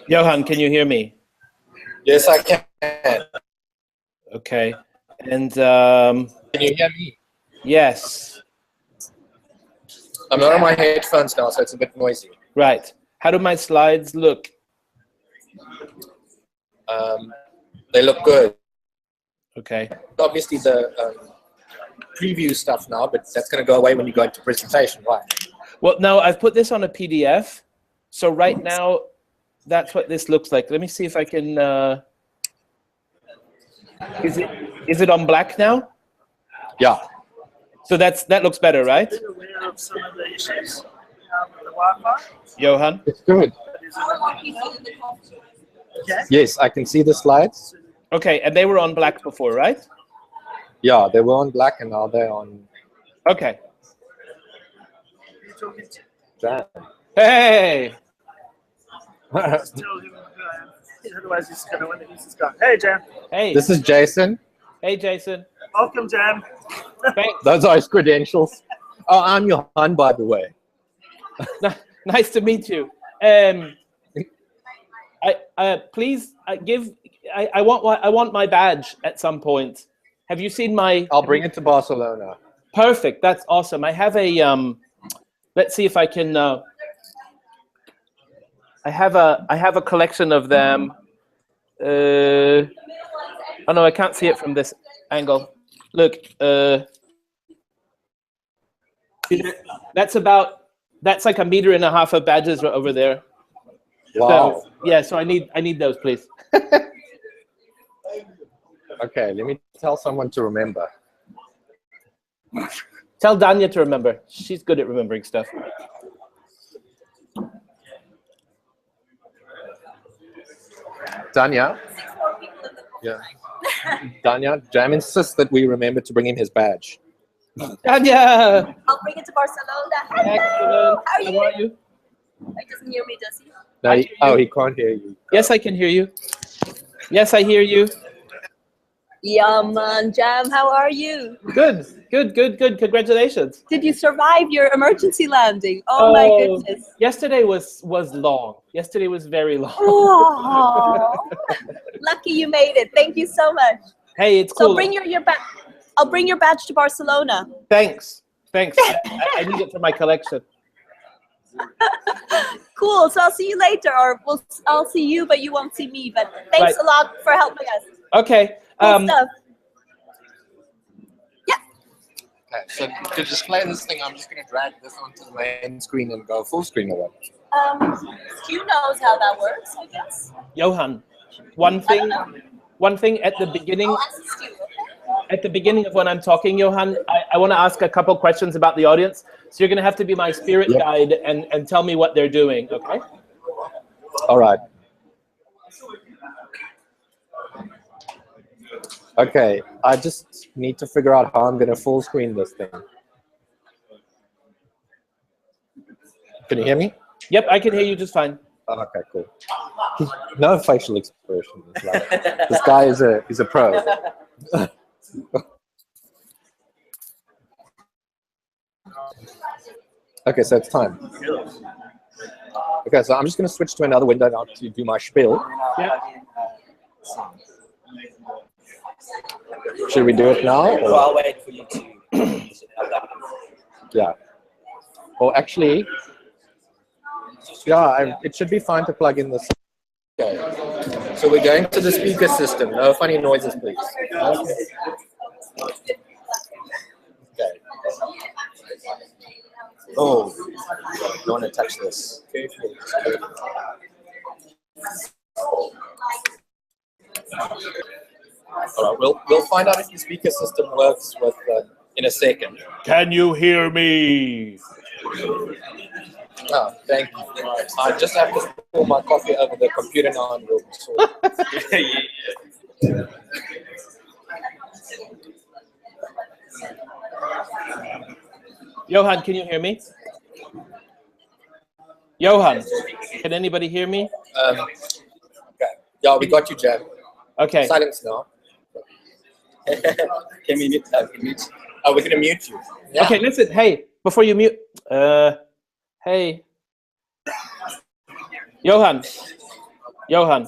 Johan, can you hear me? Yes, I can. Okay. And Can you hear me? yes. I'm not on my headphones now, so it's a bit noisy. Right. How do my slides look? They look good. Okay. Obviously, the preview stuff now, but that's going to go away when you go into presentation, right? Well, no, I've put this on a PDF. So right now, that's what this looks like. Let me see if I can. Is it on black now? Yeah. So that looks better, right? Aware of some of the issues with the Wi-Fi. Johan? It's good. Okay. Yes, I can see the slides. Okay, and they were on black before, right? Yeah, they were on black and now they're on Okay. You're talking to Jan. Hey! tell him who I am. Otherwise, he's going to wonder who's this guy. Hey, Jam. Hey. This is Jason. Hey, Jason. Welcome, Jam. Thanks. Those are his credentials. Oh, I'm Johan, by the way. Nice to meet you. Please I want my badge at some point. Have you seen my? I'll bring it to Barcelona. Perfect. That's awesome. I have a let's see if I can. I have a collection of them. Oh no, I can't see it from this angle. Look, that's like 1.5 meters of badges right over there. Wow. So, yeah, so I need those, please. Okay, let me tell someone to remember. Tell Danya to remember. She's good at remembering stuff. Danya? Yeah. Danya, Jam insists that we remember to bring him his badge. Danya! I'll bring it to Barcelona. Hello. Excellent. How are you? How are you? He doesn't hear me, does he? No, I hear you. he can't hear you. Yes, I can hear you. Yes, I hear you. Yeah, man, Jam, how are you? Good. Congratulations. Did you survive your emergency landing? Oh my goodness. Yesterday was long. Yesterday was very long. Oh, lucky you made it. Thank you so much. Hey, it's cool. So bring your badge. I'll bring your badge to Barcelona. Thanks. I need it for my collection. Cool. So I'll see you later, or I'll see you, but you won't see me. But thanks a lot for helping us. Okay. Cool stuff. Yeah. Okay, so to display this thing, I'm just going to drag this onto the main screen and go full screen or what? Stu knows how that works, I guess. Johan, one thing at the beginning. I'll ask Stu, okay? At the beginning of when I'm talking, Johan, I want to ask a couple questions about the audience. So you're going to have to be my spirit guide and tell me what they're doing, okay? All right. Okay, I just need to figure out how I'm going to full screen this thing. Can you hear me? Yep, I can hear you just fine. Oh, okay, cool. No facial expression. Like, this guy is a pro. Okay, so it's time. Okay, so I'm just going to switch to another window now to do my spiel. Yeah. Should we do it now? Well, I'll wait for you to have that. Yeah. Well, actually, yeah, it should be fine to plug in this. Okay. So we're going to the speaker system. No funny noises, please. Okay. Oh, don't want to touch this. All right, we'll find out if the speaker system works with in a second. Can you hear me? Oh, thank you. I just have to pour my coffee over the computer now and we'll sort it. Johan, can you hear me? Johan, can anybody hear me? Okay. Yeah, we got you, Jen. Okay. Silence now. Can we mute? Oh, we're going to mute you. Yeah. Okay, listen. Hey, before you mute. Hey. Johan. Johan,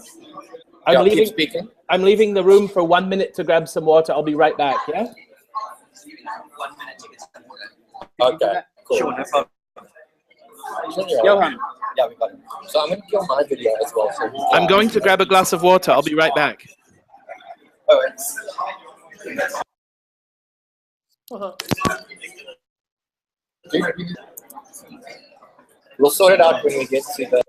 I'm Yeah, keep leaving. speaking. I'm leaving the room for 1 minute to grab some water. I'll be right back. Yeah. 1 minute to get some water. Okay, cool. Sure, no problem. Johan, Yeah, we got it. So I'm going to kill my video as well. So I'm going to grab a glass of water. I'll be right back. Oh, it's... We'll sort it out when we get to the...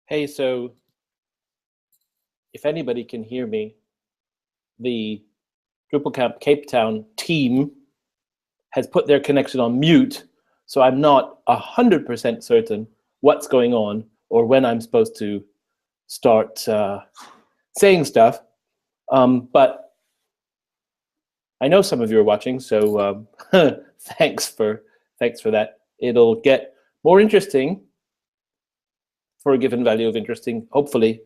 Hey, so if anybody can hear me, the Drupal Camp Capetown team has put their connection on mute, so I'm not 100% certain what's going on or when I'm supposed to start saying stuff. But I know some of you are watching, so thanks for that. It'll get more interesting for a given value of interesting, hopefully,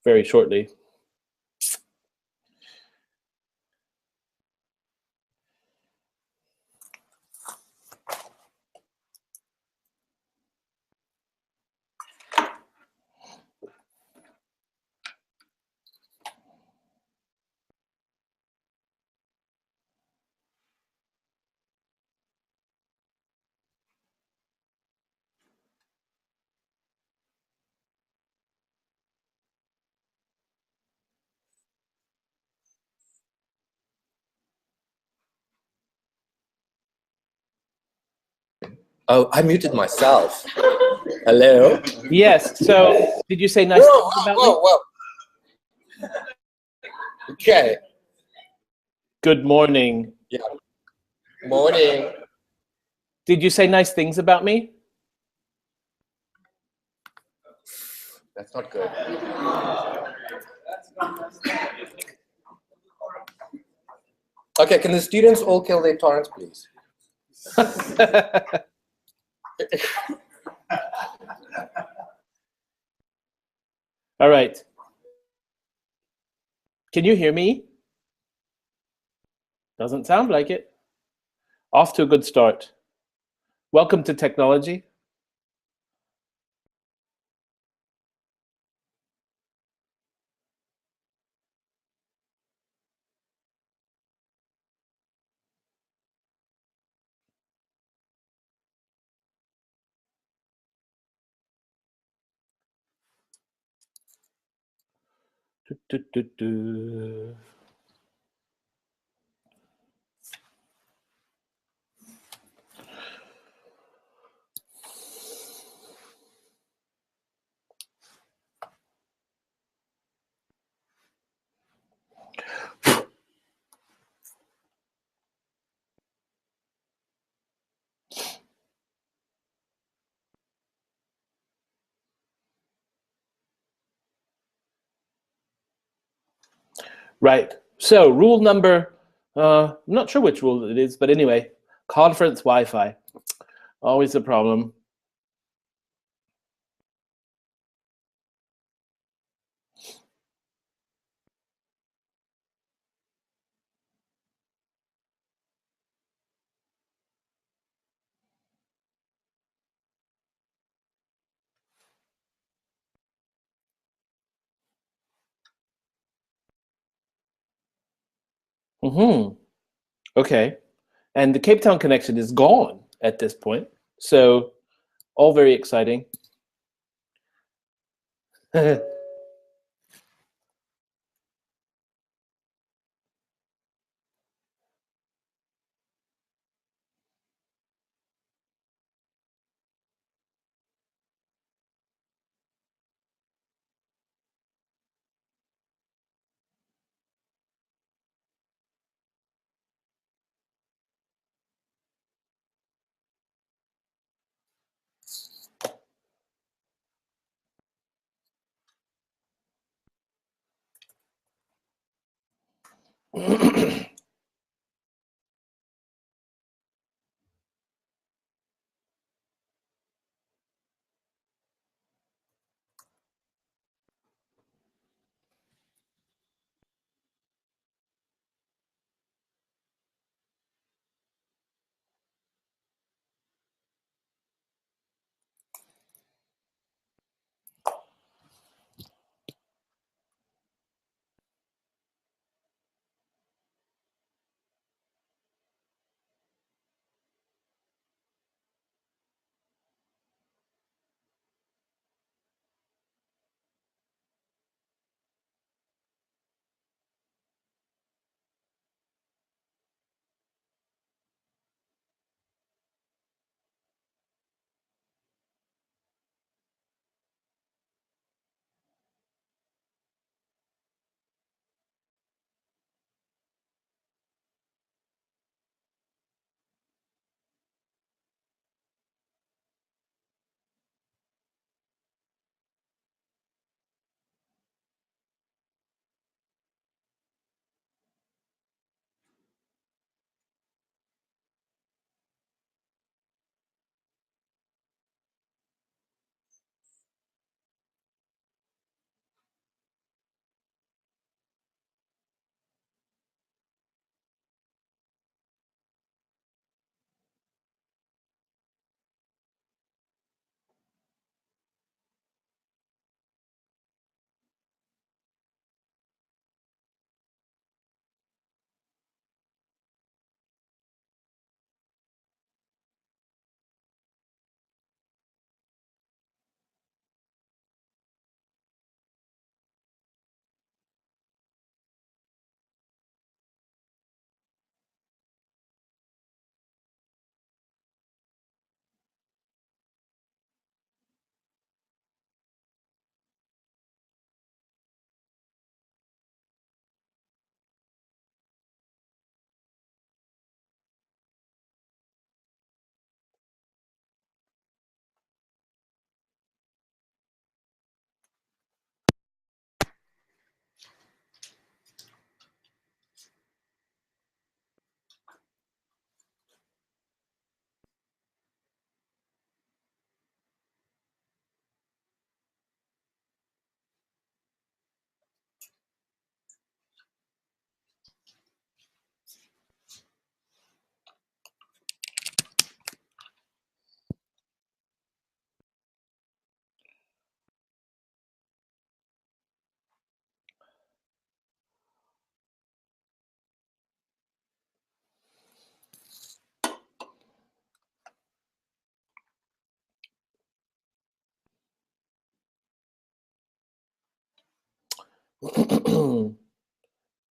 very shortly. Oh, I muted myself. Hello? Yes, so did you say nice things about me? Whoa. Okay. Good morning. Yeah. Morning. Did you say nice things about me? That's not good. Okay, can the students all kill their torrents, please? All right. Can you hear me? Doesn't sound like it. Off to a good start. Welcome to technology. Right. So rule number, I'm not sure which rule it is, but anyway, conference Wi-Fi. Always a problem. Okay. And the Cape Town connection is gone at this point. So all very exciting.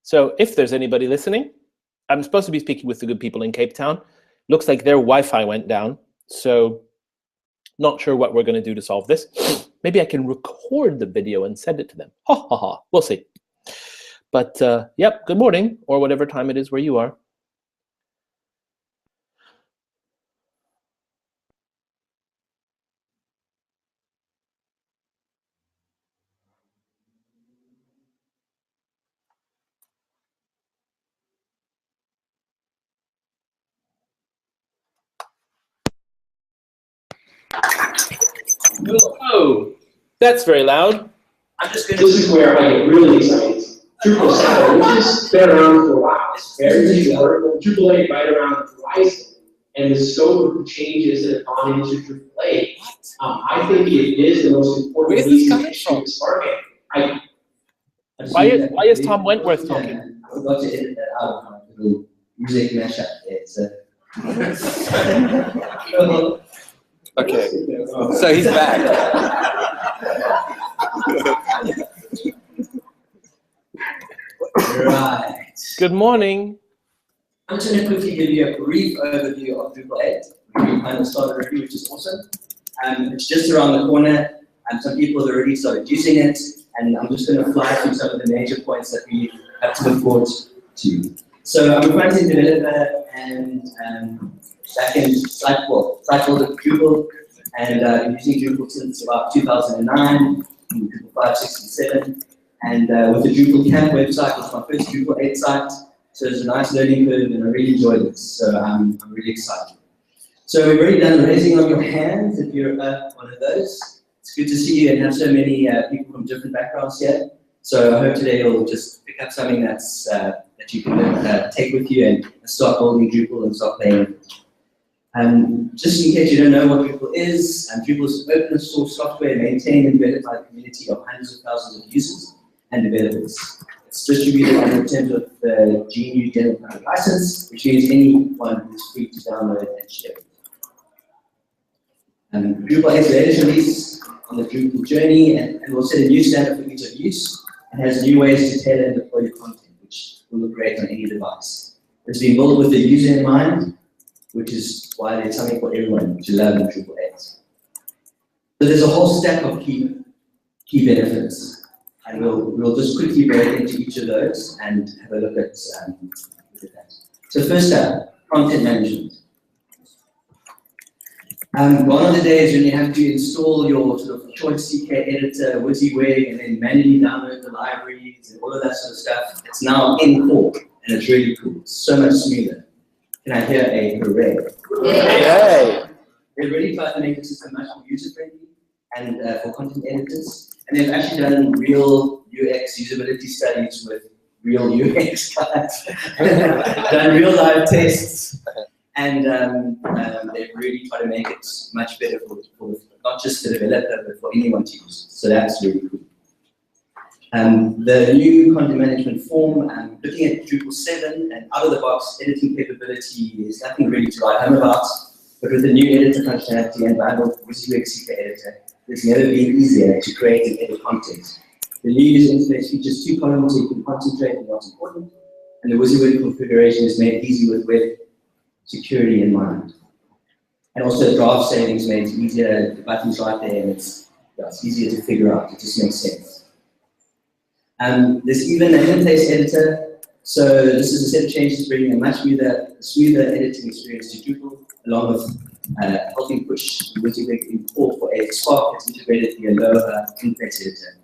So if there's anybody listening, I'm supposed to be speaking with the good people in Cape Town. Looks like their Wi-Fi went down, so not sure what we're going to do to solve this. Maybe I can record the video and send it to them. Ha ha ha. We'll see. But yep, good morning, or whatever time it is where you are. Oh, that's very loud. I'm just going to. This is where I get really excited. Drupal 7, which has been around for a while, it's very easy to work with. Drupal 8 right around the horizon, and the scope of the changes that have gone into Drupal 8, I think it is the most important piece of this market. Why is Tom Wentworth talking? I forgot to edit that out of my little music mashup there. So. Okay, so he's back. Right. Good morning. I'm just going to quickly give you a brief overview of Drupal 8. We kind of started already, which is awesome. It's just around the corner, and some people have already started using it. And I'm just going to fly through some of the major points that we have to look forward to. So I'm a front-end developer and back-end site builder Drupal, and I've been using Drupal since about 2009, Drupal 5, 6, and 7. And with the Drupal Camp website, it's my first Drupal 8 site, so it's a nice learning curve, and I really enjoyed it. So I'm really excited. So we've already done raising of your hands if you're one of those. It's good to see you and have so many people from different backgrounds here. So I hope today you'll just pick up something that's that you can take with you and start building Drupal and start playing with it. Just in case you don't know what Drupal is, Drupal is open source software maintained and developed by a community of hundreds of thousands of users and developers. It's distributed under terms of the GNU General Public License, which means anyone is free to download and share it. Drupal 8's latest release on the Drupal journey and will set a new standard for ease of use and has new ways to tailor and deploy your content, which will look great on any device. It's been built with the user in mind, which is why there's something for everyone to love in Drupal 8. So there's a whole stack of key benefits, and we'll just quickly break into each of those and have a look at that. So first up, content management. One of the days when you have to install your sort of choice CK editor, WYSIWYG, and then manually download the libraries and all of that sort of stuff, it's now in core, and it's really cool. It's so much smoother. Can I hear a hooray? Yay! They've really tried to make the system much more user-friendly and for content editors. And they've actually done real UX usability studies with real UX guys, done real live tests, and they've really tried to make it much better for not just the developer, but for anyone to use. So that's really cool. The new content management form, looking at Drupal 7 and out-of-the-box editing capability is nothing really to write home about, but with the new editor functionality and bundled WYSIWYG CK editor, it's never been easier to create and edit content. The new user interface features 2 columns so you can concentrate on what's important, and the WYSIWYG configuration is made easy with web security in mind. And also draft saving is made easier, the button's right there, and it's easier to figure out, it just makes sense. There's even an interface editor, so this is a set of changes bringing a much smoother editing experience to Drupal, along with helping push the WYSIWYG import for a Spark that's integrated via lower interface editor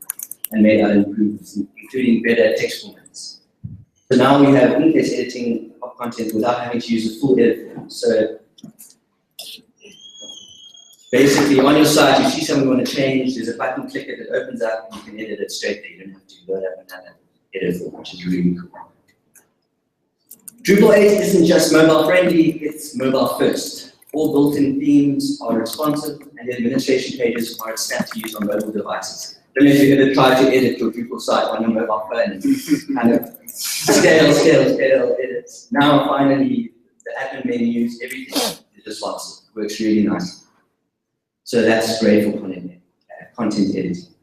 and made other improvements, including better text formats. So now we have interface editing of content without having to use a full edit form. So basically, on your site, you see something you want to change, there's a button, click it, it opens up, and you can edit it straight there. You don't have to load up another edit form, which is really cool. Drupal 8 isn't just mobile friendly, it's mobile first. All built-in themes are responsive, and the administration pages are snap to use on mobile devices. I don't know if you've ever tried to edit your Drupal site on your mobile phone and kind of scale, edit. Now finally, the admin menus, everything is responsive. Works really nice. So that's great for content editing.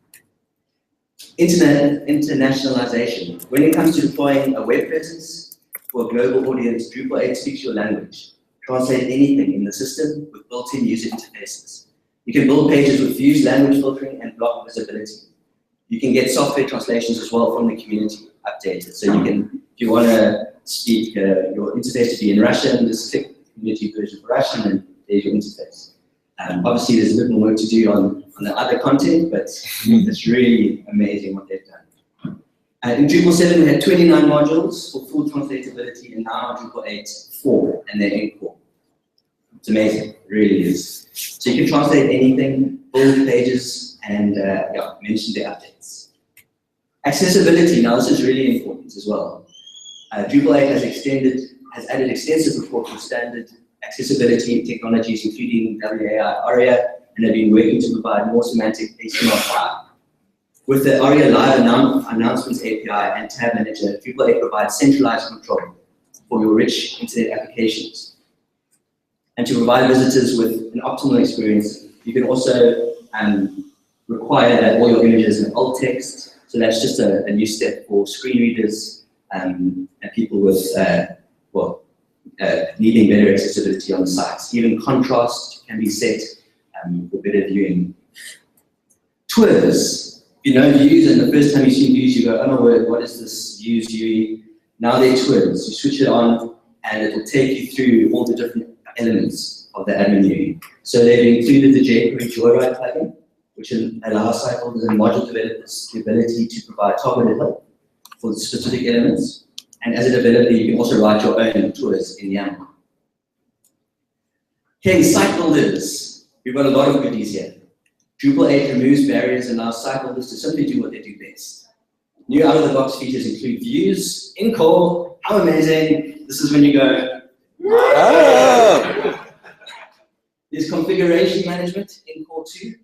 Internationalization. When it comes to deploying a web presence for a global audience, Drupal 8 speaks your language. Translate anything in the system with built-in user interfaces. You can build pages with views, language filtering, and block visibility. You can get software translations as well from the community updated. So you can, if you want to speak your interface to be in Russian, just click community version for Russian, and there's your interface. Obviously, there's a bit more work to do on the other content, but it's really amazing what they've done. In Drupal 7, we had 29 modules for full translatability, and now Drupal 8, 4, and they're in core. It's amazing, it really is. So you can translate anything, build pages, and mention the updates. Accessibility, now this is really important as well. Drupal 8 has added extensive reporting standard accessibility technologies, including WAI, ARIA, and have been working to provide more semantic HTML5. With the ARIA Live Announcements API and Tab Manager, Drupal 8 provides centralized control for your rich internet applications. And to provide visitors with an optimal experience, you can also require that all your images are alt text. So that's just a new step for screen readers and people with needing better accessibility on the sites. Even contrast can be set for better viewing. Tours. You know views, and the first time you see views, you go, oh my word, what is this views UI? Now they're tours. You switch it on, and it will take you through all the different elements of the admin UI. So they've included the jQuery Joyride plugin, which allows site builders and module developers the ability to provide targeted help for the specific elements. And as a developer, you can also write your own tours in YAML. Okay, site builders. We've got a lot of goodies here. Drupal 8 removes barriers and allows site builders to simply do what they do best. New out-of-the-box features include views in core. How amazing! This is when you go, oh! There's configuration management in core 2,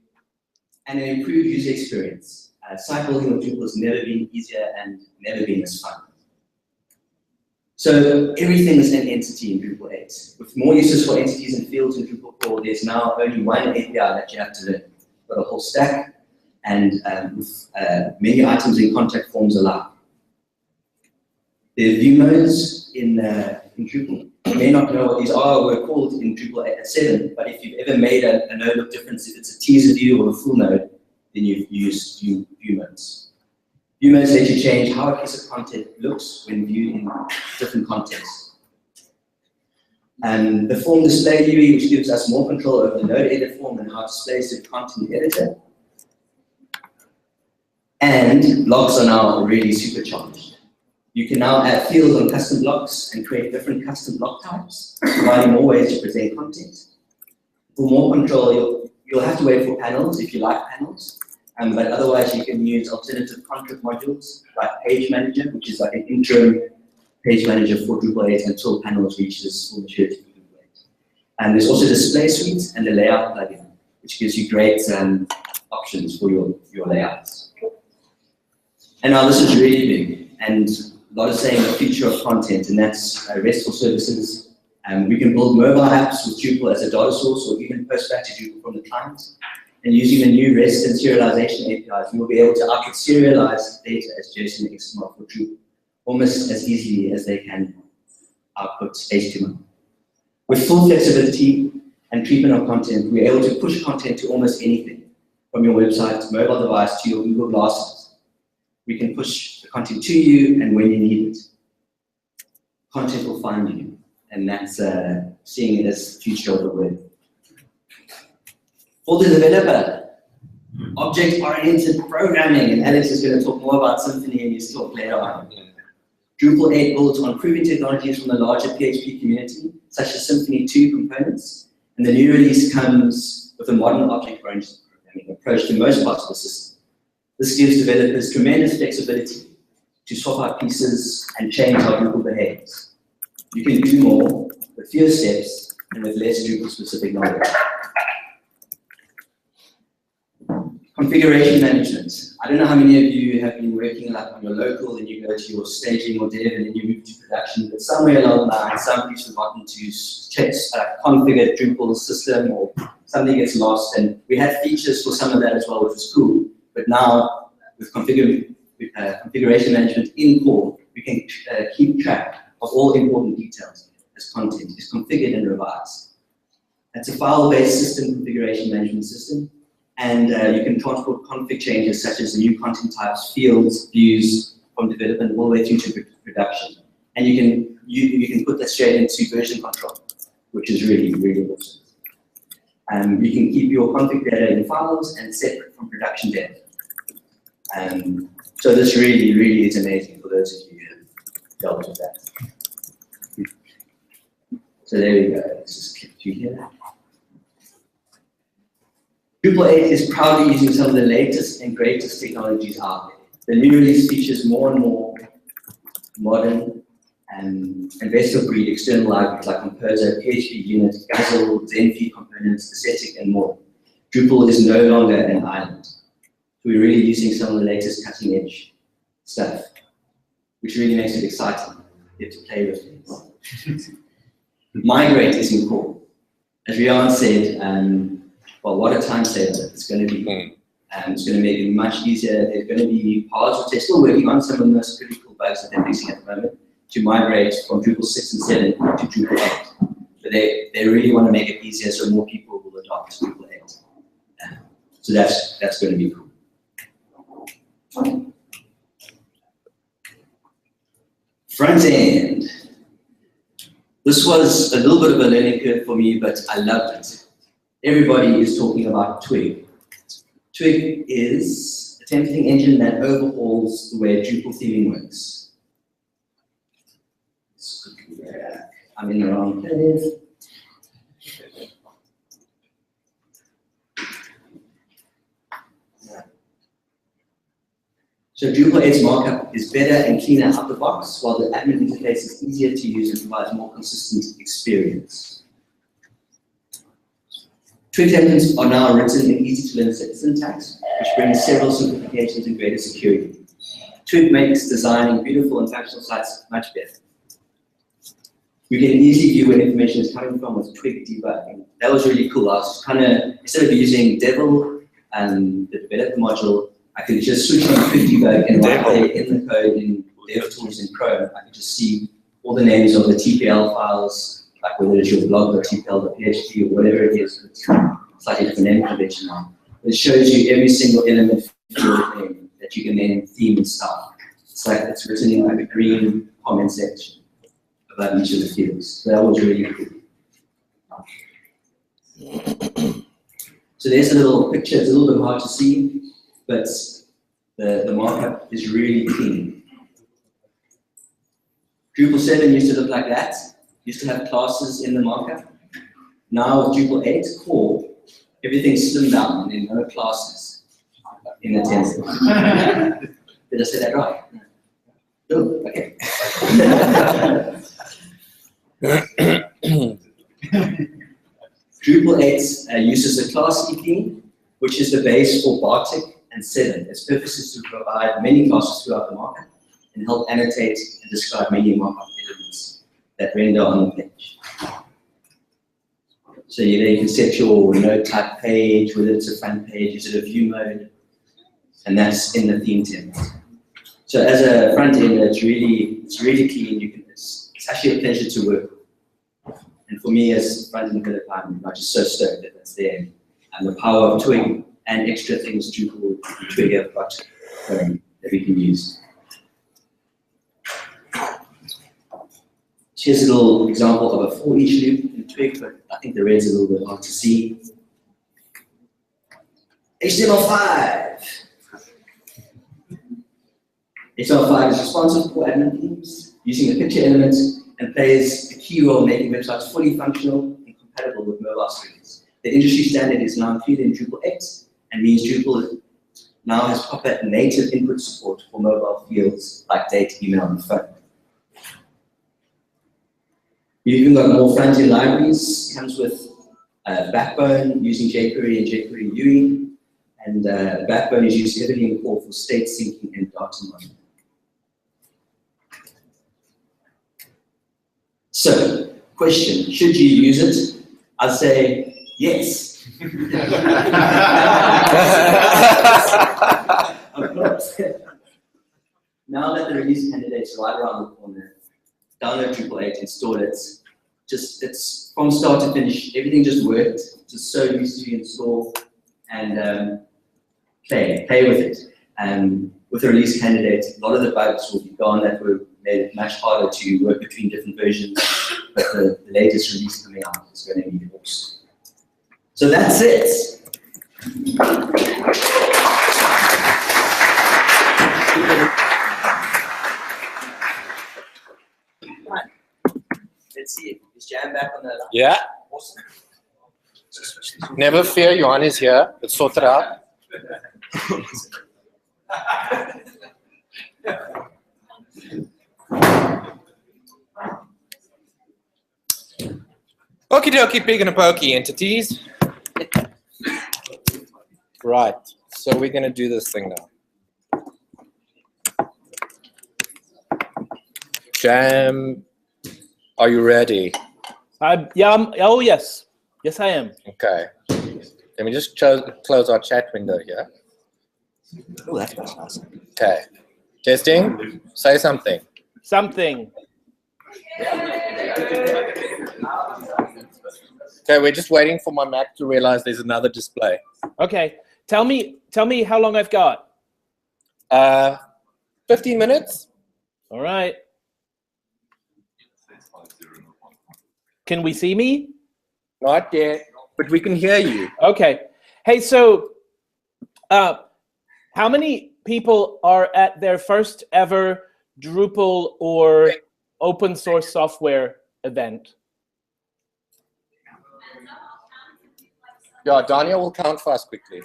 and an improved user experience. Site building with Drupal has never been easier and never been as fun. So everything is an entity in Drupal 8. With more uses for entities and fields in Drupal core, there's now only one API that you have to learn. Got a whole stack, and with many items in contact forms allowed. There are view modes in Drupal. You may not know what these are. We're called in Drupal 7, but if you've ever made a node look different, if it's a teaser view or a full node, then you've used view modes. View modes let you change how a piece of content looks when viewed in different contexts. And the form display UI, which gives us more control over the node edit form and how it displays the content editor. And blocks are now really supercharged. You can now add fields on custom blocks and create different custom block types, providing more ways to present content. For more control, you'll have to wait for panels if you like panels, but otherwise you can use alternative content modules like Page Manager, which is like an interim page manager for Drupal 8 until panels reaches full maturity for Drupal 8. And there's also Display Suite and the Layout plugin, which gives you great options for your layouts. And now this is really big, and a lot is saying the future of content, and that's RESTful services. We can build mobile apps with Drupal as a data source, or even post back to Drupal from the client. And using the new REST and serialization APIs, we will be able to output serialized data as JSON and XML for Drupal, almost as easily as they can output HTML. With full flexibility and treatment of content, we're able to push content to almost anything, from your website, mobile device, to your Google Glasses. We can push the content to you and when you need it. Content will find you, and that's seeing it as the future of the web. For the developer, object-oriented programming, and Alex is going to talk more about Symfony and his talk later on. Drupal 8 builds on proven technologies from the larger PHP community, such as Symfony 2 components, and the new release comes with a modern object-oriented programming approach to most parts of the system. This gives developers tremendous flexibility to swap out pieces and change how Drupal behaves. You can do more with fewer steps and with less Drupal-specific knowledge. Configuration management. I don't know how many of you have been working like on your local, and you go to your staging or dev, and then you move to production, but somewhere along the line, somebody's forgotten to check, configure Drupal's system, or something gets lost, and we had features for some of that as well, which was cool. But now with configuration management in core, we can keep track of all important details as content is configured and revised. It's a file-based system configuration management system, and you can transport config changes such as new content types, fields, views from development all the way through to production. And you can put that straight into version control, which is really, really awesome. You can keep your config data in files and separate from production data. So this really, really is amazing for those of you who have dealt with that. So there we go. Let's just click through here. Drupal 8 is proudly using some of the latest and greatest technologies out there. The new release features more and more modern and best-of-breed external libraries like Composer, PHP Unit, Guzzle, Zenfeed components, Aesthetic, and more. Drupal is no longer an island. We're really using some of the latest cutting-edge stuff, which really makes it exciting. You get to play with things. Migrate is in core. As Rian said, well, what a time saver it's going to be. It's going to make it much easier. There's going to be parts which they're still working on, some of the most critical bugs that they're fixing at the moment, to migrate from Drupal 6 and 7 to Drupal 8. But they really want to make it easier so more people will adopt Drupal 8. So that's going to be cool. Front end. This was a little bit of a learning curve for me, but I loved it. Everybody is talking about Twig. Twig is a templating engine that overhauls the way Drupal theming works. I'm in the wrong place. So Drupal 8's markup is better and cleaner out the box, while the admin interface is easier to use and provides more consistent experience. Twig templates are now written in easy-to-learn syntax, which brings several simplifications and greater security. Twig makes designing beautiful and functional sites much better. We can easily view where information is coming from with Twig debugging. That was really cool. I was kind of, instead of using Devil and the developer module, I could just switch on Twig debug and right there in the code in DevTools in Chrome, I could just see all the names of the TPL files, like whether it's your blog.tpl.php or whatever it is. It's slightly different name convention now. It shows you every single element of your name that you can then theme and style. It's like it's written in like a green comment section about each of the fields. So that was really cool. So there's a little picture. It's a little bit hard to see, but the markup is really clean. Drupal 7 used to look like that. Used to have classes in the markup. Now with Drupal 8 core, everything's slimmed down and no classes in the template. Did I say that right? No, okay. Drupal 8 uses a class EP, which is the base for Bartik and 7. Its purpose is to provide many classes throughout the markup and help annotate and describe many markup elements that render on the page. So you can set your node type page, whether it's a front page, is it a view mode, and that's in the theme template. So as a front ender, it's really clean. It's actually a pleasure to work with. And for me as front end developer, I'm just so stoked that that's there. And the power of Twig and extra things Drupal Twig have got that we can use. Here's a little example of a for each loop in Twig, but I think the red's a little bit hard to see. HTML5. HTML5 is responsive for admin themes, using the picture elements, and plays a key role in making websites fully functional and compatible with mobile screens. The industry standard is now included in Drupal 8, and means Drupal now has proper native input support for mobile fields like date, email, and phone. You've even got more front-end libraries. It comes with Backbone using jQuery and jQuery UI, and Backbone is used heavily in core for state syncing and data modeling. So, question, should you use it? I'd say yes. Now that the release candidate's right around the corner, download Drupal 8, install it. It's from start to finish, everything just worked. Just so easy to install and play with it. With the release candidate, a lot of the bugs will be gone that were made it much harder to work between different versions. But the latest release coming out is going to be awesome. So that's it. Let's see. Is Jan back on the line? Yeah. Awesome. Never fear, Johan is here. Let's sort it out. Okie dokie, pig and a pokey entities. Right, so we're going to do this thing now. Jam, are you ready? Oh, yes. Yes, I am. Okay. Let me just close our chat window here. Oh, that's nice. Okay. Testing. Say something. Something. Okay, we're just waiting for my Mac to realize there's another display. Okay. Tell me how long I've got. 15 minutes. All right. Can we see me? Not yet, but we can hear you. Okay. Hey, so how many people are at their first ever Drupal or open source software event? Yeah, Daniel will count for us quickly.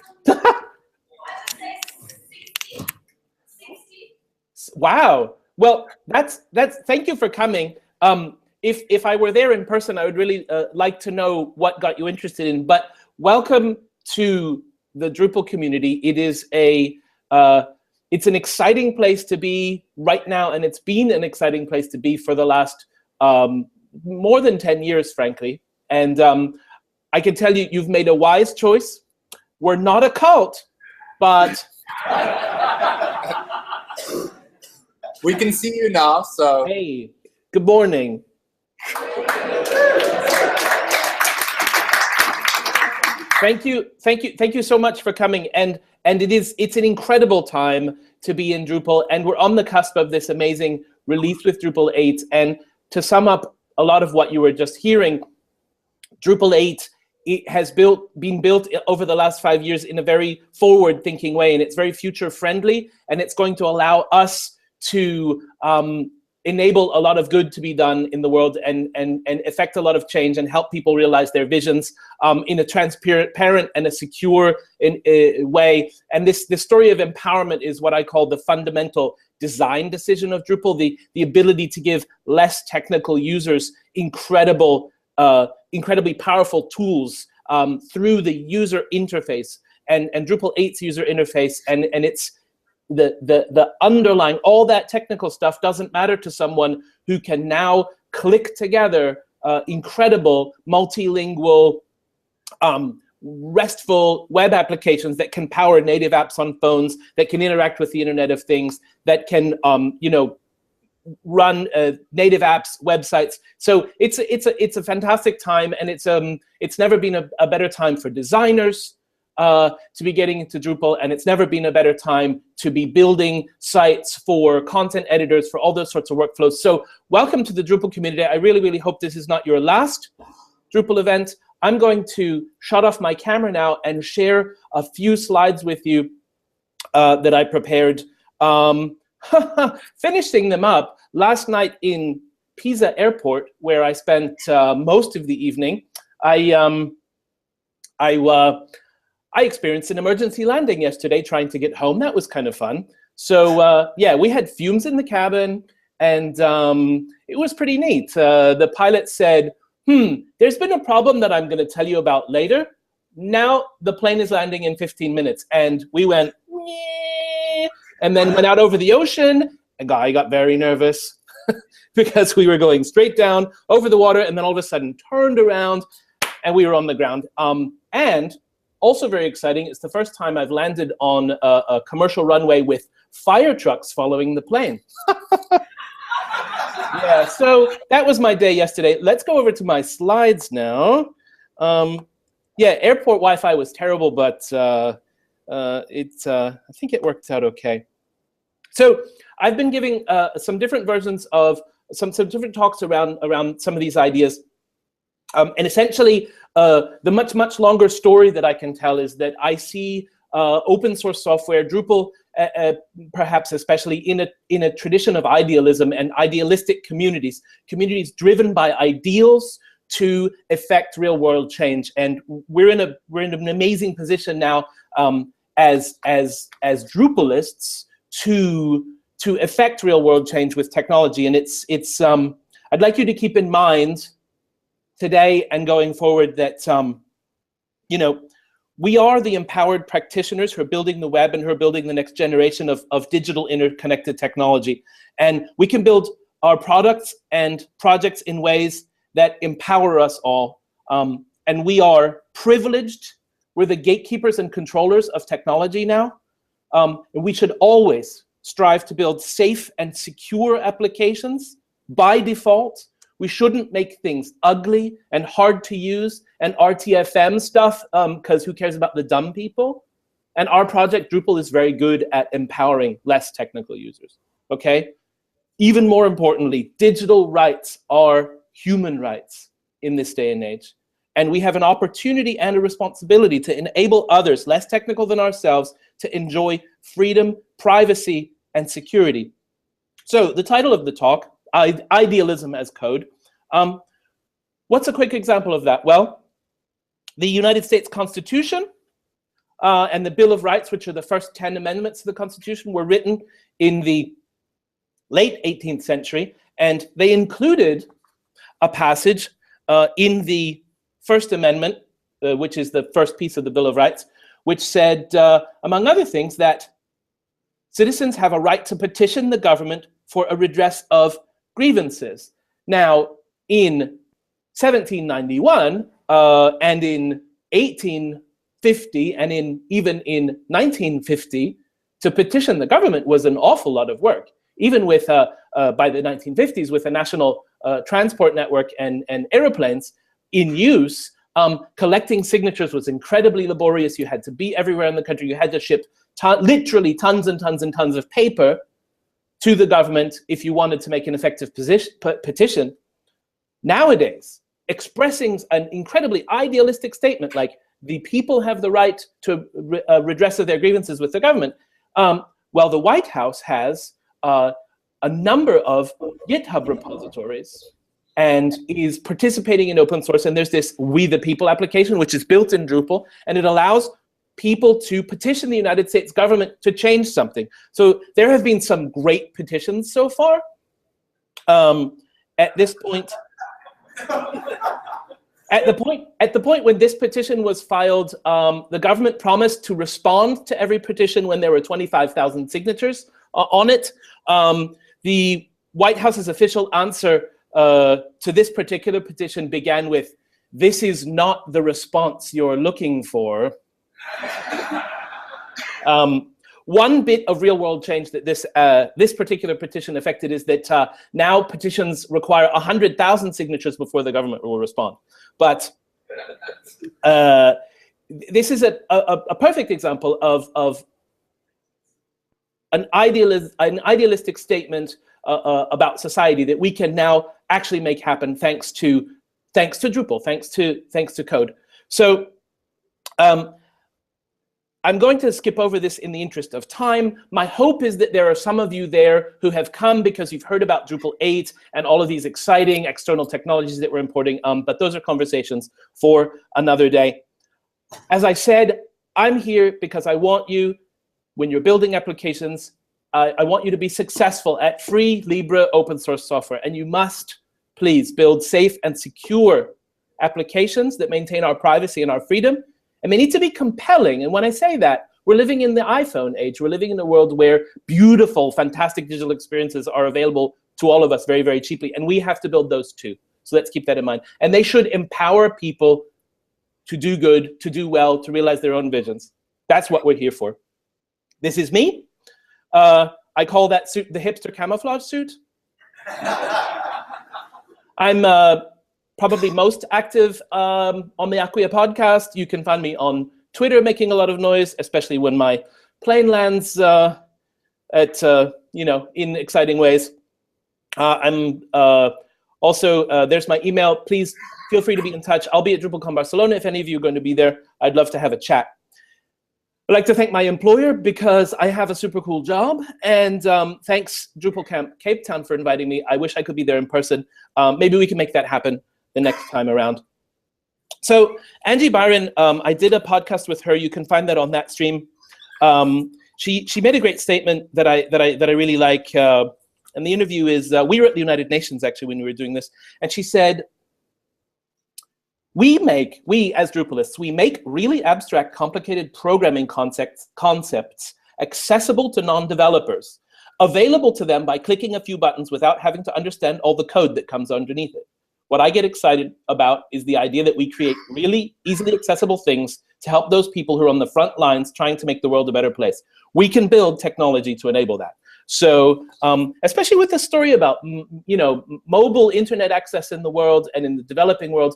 Wow. Well, that's thank you for coming. If I were there in person, I would really like to know what got you interested in. But welcome to the Drupal community. It is it's an exciting place to be right now, and it's been an exciting place to be for the last more than 10 years, frankly. And I can tell you, you've made a wise choice. We're not a cult, but we can see you now, so. Hey, good morning. Thank you so much for coming. And it's an incredible time to be in Drupal, and we're on the cusp of this amazing release with Drupal 8. And to sum up a lot of what you were just hearing, Drupal 8 has been built over the last 5 years in a very forward-thinking way, and it's very future-friendly, and it's going to allow us to enable a lot of good to be done in the world and affect a lot of change and help people realize their visions in a transparent and a secure way. And this story of empowerment is what I call the fundamental design decision of Drupal, the ability to give less technical users incredibly powerful tools through the user interface and Drupal 8's user interface, and it's the underlying, all that technical stuff doesn't matter to someone who can now click together incredible multilingual RESTful web applications that can power native apps on phones, that can interact with the Internet of Things, that can run native apps, websites. So it's a fantastic time, and it's never been a better time for designers to be getting into Drupal, and it's never been a better time to be building sites for content editors, for all those sorts of workflows. So welcome to the Drupal community. I really, really hope this is not your last Drupal event. I'm going to shut off my camera now and share a few slides with you that I prepared. Finishing them up last night in Pisa Airport, where I spent most of the evening. I experienced an emergency landing yesterday trying to get home. That was kind of fun. So yeah, we had fumes in the cabin, and it was pretty neat. The pilot said, there's been a problem that I'm going to tell you about later. Now the plane is landing in 15 minutes. And we went, Nyeh, and then went out over the ocean. A guy got very nervous because we were going straight down over the water, and then all of a sudden turned around and we were on the ground. And also very exciting. It's the first time I've landed on a commercial runway with fire trucks following the plane. Yeah, so that was my day yesterday. Let's go over to my slides now. Yeah, airport Wi-Fi was terrible, but I think it worked out okay. So I've been giving some different versions of some different talks around some of these ideas. And essentially, the much longer story that I can tell is that I see open source software, Drupal, perhaps especially in a tradition of idealism and idealistic communities driven by ideals to effect real world change. And we're in an amazing position now as Drupalists to effect real world change with technology. And it's I'd like you to keep in mind today and going forward that you know, we are the empowered practitioners who are building the web and who are building the next generation of digital interconnected technology. And we can build our products and projects in ways that empower us all. And we are privileged. We're the gatekeepers and controllers of technology now. And we should always strive to build safe and secure applications by default. We shouldn't make things ugly and hard to use and RTFM stuff, because who cares about the dumb people? And our project, Drupal, is very good at empowering less technical users, okay? Even more importantly, digital rights are human rights in this day and age. And we have an opportunity and a responsibility to enable others, less technical than ourselves, to enjoy freedom, privacy, and security. So the title of the talk, Idealism as Code. What's a quick example of that? Well, the United States Constitution and the Bill of Rights, which are the first 10 amendments to the Constitution, were written in the late 18th century, and they included a passage in the First Amendment, which is the first piece of the Bill of Rights, which said, among other things, that citizens have a right to petition the government for a redress of grievances. Now, in 1791 and in 1850 and even in 1950, to petition the government was an awful lot of work. Even with, by the 1950s, with a national transport network and airplanes in use, collecting signatures was incredibly laborious. You had to be everywhere in the country. You had to ship literally tons and tons and tons of paper to the government if you wanted to make an effective petition. Nowadays, expressing an incredibly idealistic statement like the people have the right to redress of their grievances with the government, well, the White House has a number of GitHub repositories and is participating in open source. And there's this We the People application, which is built in Drupal, and it allows people to petition the United States government to change something. So there have been some great petitions so far. At this point, at the point when this petition was filed, the government promised to respond to every petition when there were 25,000 signatures on it. The White House's official answer to this particular petition began with, "This is not the response you're looking for." One bit of real-world change that this particular petition affected is that now petitions require 100,000 signatures before the government will respond. But this is a perfect example of an idealistic statement about society that we can now actually make happen thanks to Drupal, thanks to code. So I'm going to skip over this in the interest of time. My hope is that there are some of you there who have come because you've heard about Drupal 8 and all of these exciting external technologies that we're importing, but those are conversations for another day. As I said, I'm here because I want you, when you're building applications, I want you to be successful at free Libre open source software, and you must please build safe and secure applications that maintain our privacy and our freedom. And they need to be compelling. And when I say that, we're living in the iPhone age. We're living in a world where beautiful, fantastic digital experiences are available to all of us very, very cheaply. And we have to build those too. So let's keep that in mind. And they should empower people to do good, to do well, to realize their own visions. That's what we're here for. This is me. I call that suit the hipster camouflage suit. I'm probably most active on the Acquia podcast. You can find me on Twitter making a lot of noise, especially when my plane lands in exciting ways. I'm also, there's my email. Please feel free to be in touch. I'll be at DrupalCon Barcelona. If any of you are going to be there, I'd love to have a chat. I'd like to thank my employer because I have a super cool job. And thanks Drupal Camp Cape Town for inviting me. I wish I could be there in person. Maybe we can make that happen the next time around. So Angie Byron, I did a podcast with her. You can find that on that stream. She made a great statement that I really like. And the interview is, we were at the United Nations actually when we were doing this. And she said, we as Drupalists, we make really abstract, complicated programming concepts accessible to non-developers, available to them by clicking a few buttons without having to understand all the code that comes underneath it. What I get excited about is the idea that we create really easily accessible things to help those people who are on the front lines trying to make the world a better place. We can build technology to enable that. So especially with the story about mobile internet access in the world and in the developing world,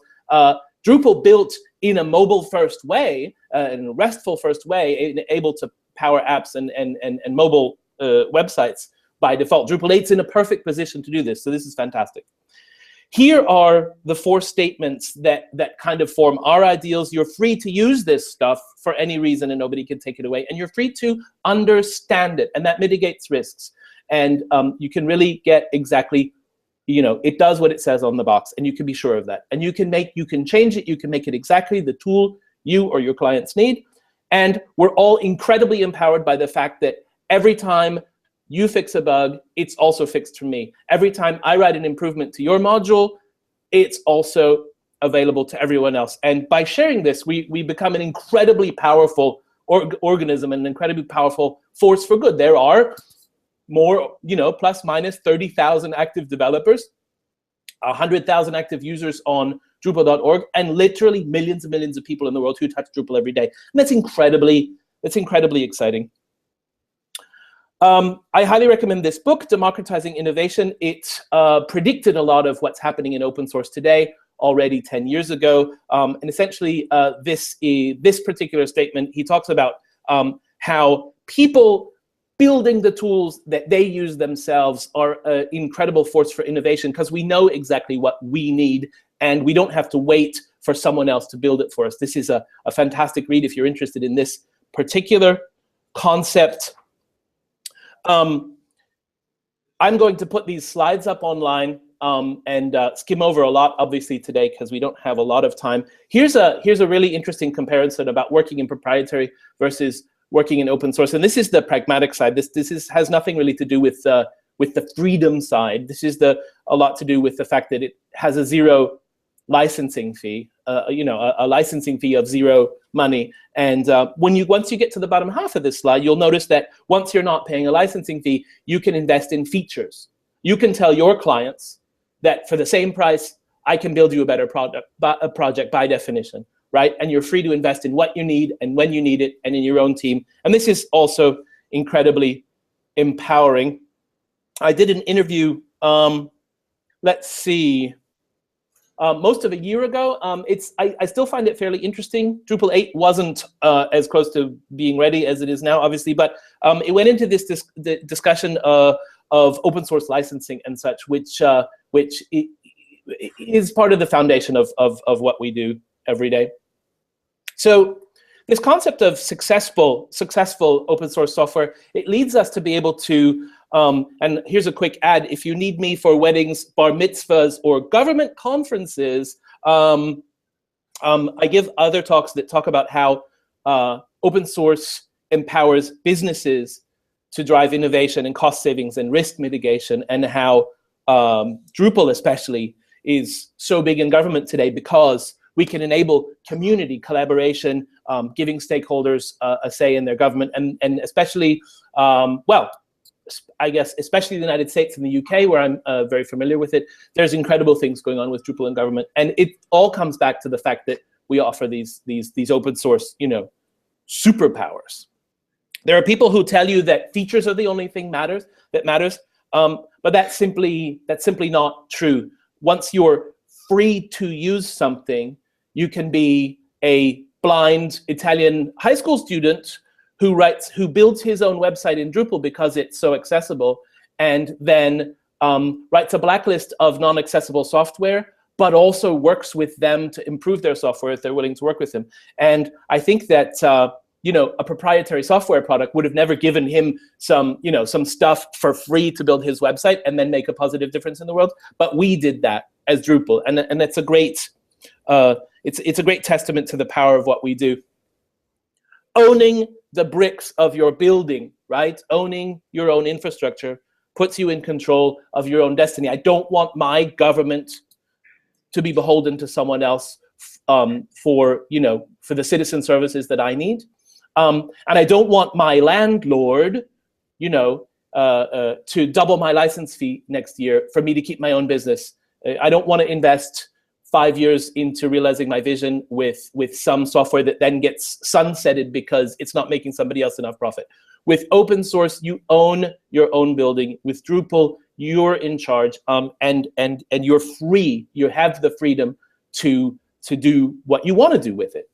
Drupal built in a mobile-first way, in a RESTful-first way, able to power apps and mobile websites by default. Drupal 8's in a perfect position to do this, so this is fantastic. Here are the 4 statements that kind of form our ideals. You're free to use this stuff for any reason and nobody can take it away. And you're free to understand it, and that mitigates risks. And you can really get exactly, it does what it says on the box, and you can be sure of that. And you can change it, you can make it exactly the tool you or your clients need. And we're all incredibly empowered by the fact that every time you fix a bug, it's also fixed for me. Every time I write an improvement to your module, it's also available to everyone else. And by sharing this, we become an incredibly powerful organism, an incredibly powerful force for good. There are more, plus minus 30,000 active developers, 100,000 active users on Drupal.org, and literally millions and millions of people in the world who touch Drupal every day. And that's incredibly exciting. I highly recommend this book, Democratizing Innovation. It predicted a lot of what's happening in open source today already 10 years ago. And essentially, this particular statement, he talks about how people building the tools that they use themselves are an incredible force for innovation because we know exactly what we need and we don't have to wait for someone else to build it for us. This is a fantastic read if you're interested in this particular concept. I'm going to put these slides up online and skim over a lot, obviously, today because we don't have a lot of time. Here's a really interesting comparison about working in proprietary versus working in open source, and this is the pragmatic side. This has nothing really to do with the freedom side. This is a lot to do with the fact that it has a zero licensing fee, a licensing fee of zero money. And once you get to the bottom half of this slide, you'll notice that once you're not paying a licensing fee, you can invest in features. You can tell your clients that for the same price, I can build you a better project by definition, right? And you're free to invest in what you need and when you need it and in your own team. And this is also incredibly empowering. I did an interview, let's see, most of a year ago. I still find it fairly interesting. Drupal 8 wasn't as close to being ready as it is now, obviously, but it went into this discussion of open source licensing and such, which is part of the foundation of what we do every day. So this concept of successful open source software, it leads us to be able to, and here's a quick ad, if you need me for weddings, bar mitzvahs, or government conferences, I give other talks that talk about how open source empowers businesses to drive innovation and cost savings and risk mitigation, and how Drupal especially is so big in government today because we can enable community collaboration, giving stakeholders a say in their government, and especially, well, I guess, especially the United States and the UK, where I'm very familiar with it, there's incredible things going on with Drupal in government. And it all comes back to the fact that we offer these open source, superpowers. There are people who tell you that features are the only thing that matters, but that's simply not true. Once you're free to use something, you can be a blind Italian high school student who builds his own website in Drupal because it's so accessible, and then writes a blacklist of non-accessible software, but also works with them to improve their software if they're willing to work with him. And I think that a proprietary software product would have never given him some stuff for free to build his website and then make a positive difference in the world. But we did that as Drupal, and that's a great it's a great testament to the power of what we do. Owning the bricks of your building, right? Owning your own infrastructure puts you in control of your own destiny. I don't want my government to be beholden to someone else for the citizen services that I need. And I don't want my landlord, to double my license fee next year for me to keep my own business. I don't want to invest 5 years into realizing my vision with some software that then gets sunsetted because it's not making somebody else enough profit. With open source, you own your own building. With Drupal, you're in charge, and you're free. You have the freedom to do what you want to do with it.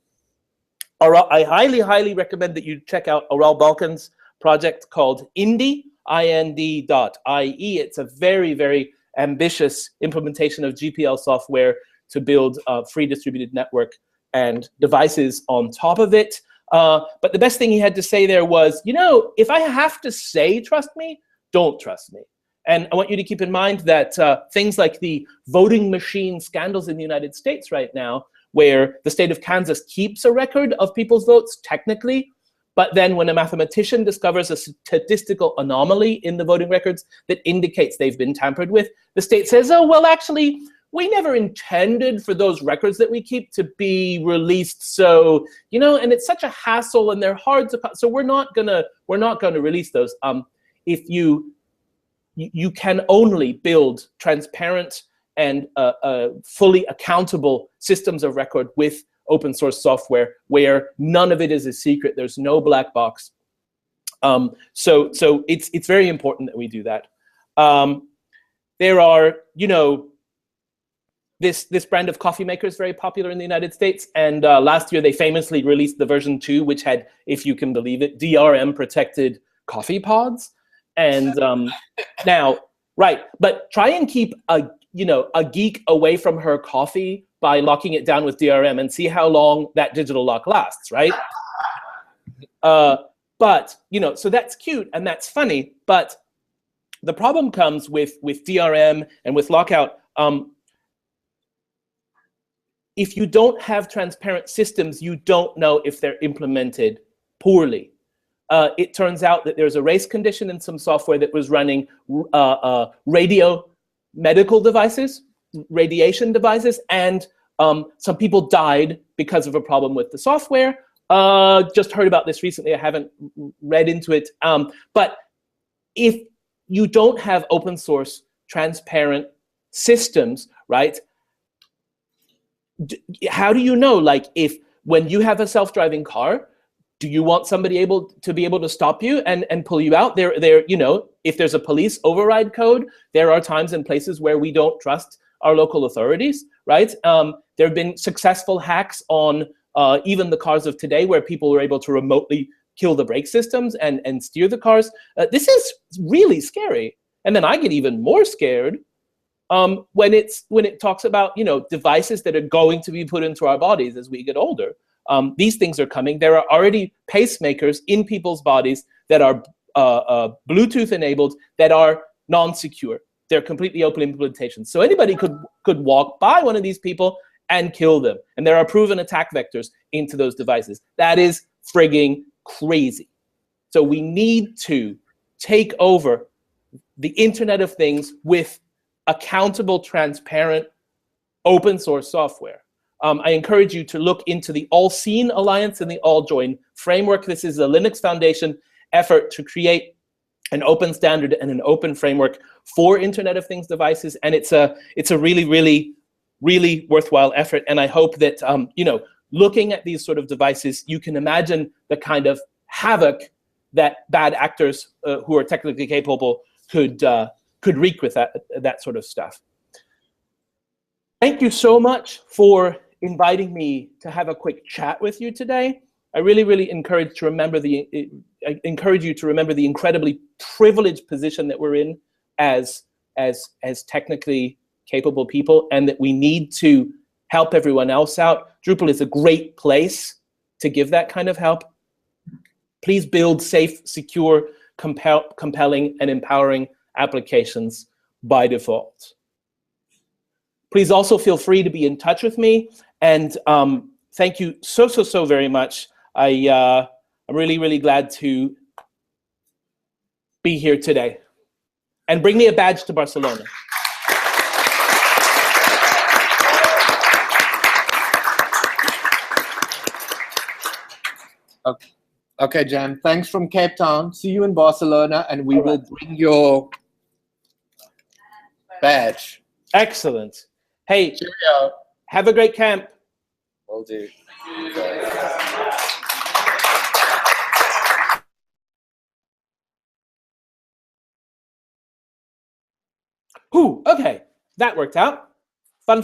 I highly recommend that you check out Oral Balkan's project called Ind.ie. It's a very, very ambitious implementation of GPL software to build a free distributed network and devices on top of it. But the best thing he had to say there was, if I have to say trust me, don't trust me. And I want you to keep in mind that things like the voting machine scandals in the United States right now, where the state of Kansas keeps a record of people's votes technically, but then when a mathematician discovers a statistical anomaly in the voting records that indicates they've been tampered with, the state says, oh, well, actually, we never intended for those records that we keep to be released. So, and it's such a hassle and they're hard to, so we're not gonna release those. If you can only build transparent and fully accountable systems of record with open source software where none of it is a secret. There's no black box. So it's very important that we do that. There are, this brand of coffee maker is very popular in the United States, and last year they famously released the version 2, which had, if you can believe it, DRM protected coffee pods. And now, right, but try and keep a geek away from her coffee by locking it down with DRM and see how long that digital lock lasts, right? But, so that's cute and that's funny, but the problem comes with DRM and with lockout. If you don't have transparent systems, you don't know if they're implemented poorly. It turns out that there's a race condition in some software that was running radio medical devices, radiation devices, and some people died because of a problem with the software. Just heard about this recently. I haven't read into it. But if you don't have open source, transparent systems, right? How do you know, like, if when you have a self-driving car, do you want somebody to be able to stop you and pull you out? If there's a police override code, there are times and places where we don't trust our local authorities, right? There have been successful hacks on even the cars of today where people were able to remotely kill the brake systems and steer the cars. This is really scary. And then I get even more scared when it talks about devices that are going to be put into our bodies as we get older. These things are coming. There are already pacemakers in people's bodies that are Bluetooth enabled, that are non-secure. They're completely open implementations. So anybody could walk by one of these people and kill them. And there are proven attack vectors into those devices. That is frigging crazy. So we need to take over the Internet of Things with accountable, transparent, open source software. I encourage you to look into the All Seen Alliance and the All Join framework. This is a Linux Foundation effort to create an open standard and an open framework for Internet of Things devices, and it's a really, really, really worthwhile effort. And I hope that looking at these sort of devices, you can imagine the kind of havoc that bad actors who are technically capable could wreak with that sort of stuff. Thank you so much for inviting me to have a quick chat with you today. I really, really encourage you to remember the incredibly privileged position that we're in as technically capable people, and that we need to help everyone else out. Drupal is a great place to give that kind of help. Please build safe, secure, compelling, and empowering applications by default. Please also feel free to be in touch with me, and thank you so very much. I'm really, really glad to be here today. And bring me a badge to Barcelona. Okay, Jan. Thanks from Cape Town. See you in Barcelona, and we will bring your badge. Excellent. Hey, Cheerio. have a great camp. Will do. Ooh, okay, that worked out. Fun.